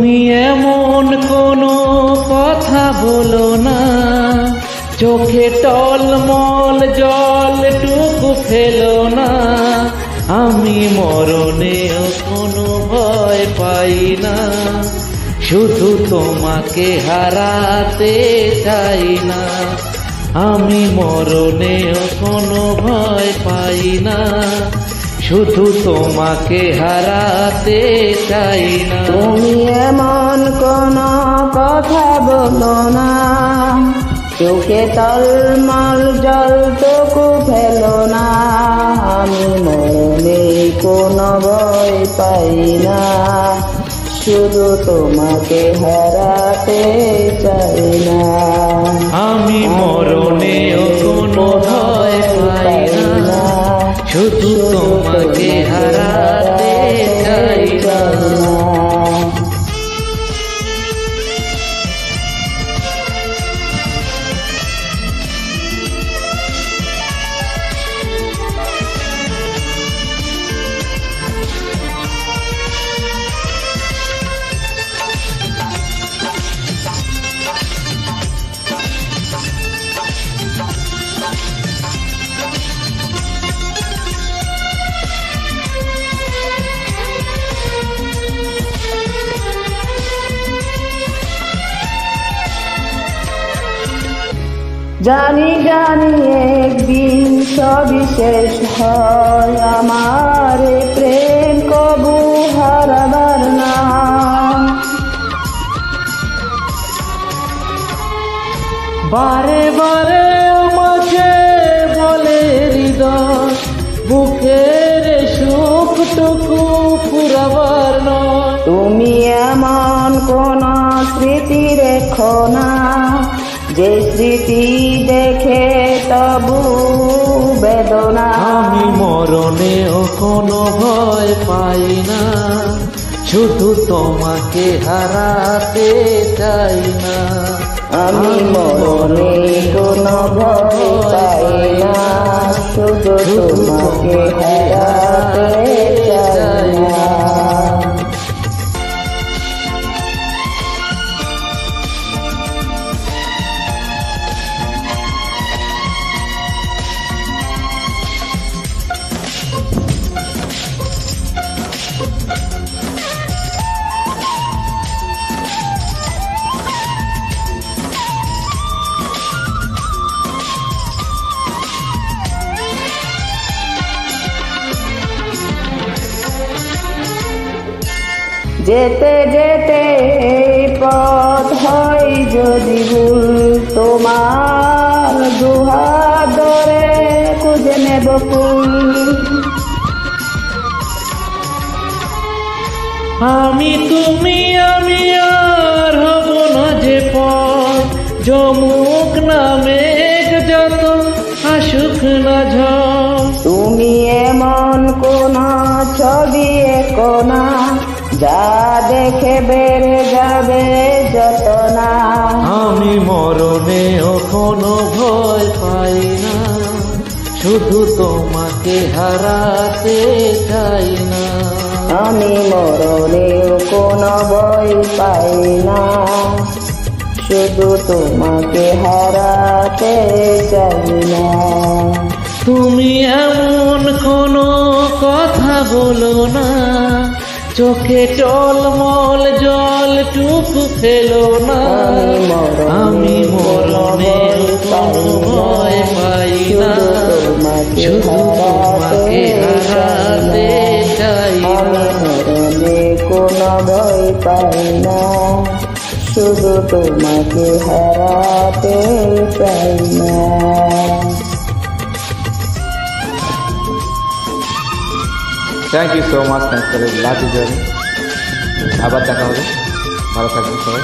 তুমি এমন কোনো কথা বলো না, চোখে টলমল জলটুকু ফেলো না। আমি মরণেও কোনো ভয় পাই না, শুধু তোমাকে হারাতে চাই না। আমি মরণেও কোনো ভয় পাই না, শুধু তোমাকে হারাতে চাই না। তুমি এমন কোনো কথা বলো না, চোখে টলমল জলটুকু ফেলো না। আমি মরণে কোনো ভয় পাই না, শুধু তোমাকে হারাতে চাই না। আমি মরণেও কোনো ভয় পাই না, শুধু তোমাকে হারাতে চাই না। জানি জানি একদিন সবই শেষ হয়, আমার এ প্রেম কবু হারাবার না। বারে বারে আমাকে বলে হৃদয়, বুকের সুখটুকু ফুরাবার নয়। তুমি এমন কোন স্মৃতি রেখো না, যে স্মৃতি দেখে তবু বেদনা। আমি মরণেও কোনো ভয় পাই না, শুধু তোমাকে হারাতে চাই না। আমি মরণে কোনো ভয় পাই না, শুধু তোমাকে হারাতে চাই না। যেতে যেতে এই পথ হয় যদি ভুল, তোমার দুহাত ধরে খুঁজে নেব ফুল। আমি তুমি আমি আর হব না যে পথ, যমুক না মেঘ যত আসুক না ঝড়। তুমি এমন কোন ছবি এঁকো না, যা দেখে বেড়ে যাবে যত না। আমি মরণেও কোনো ভয় পাই না, শুধু তোমাকে হারাতে চাই না। আমি মরণেও কোনো ভয় পাই না, শুধু তোমাকে হারাতে চাই না। তুমি এমন কোনো কথা বলো না, চোখে টলমল জলটুকু ফেলো না। আমি মরণের কোনো ভয় পাই না, শুধু তোমাকে হারাতে চাই না। মরণে কোনো ভয় পাই না, শুধু তোমাকে হারাতে চাই না। Thank you so much, thank for love you journey. আবার দেখা হবে, ভালো থাকবেন সবাই।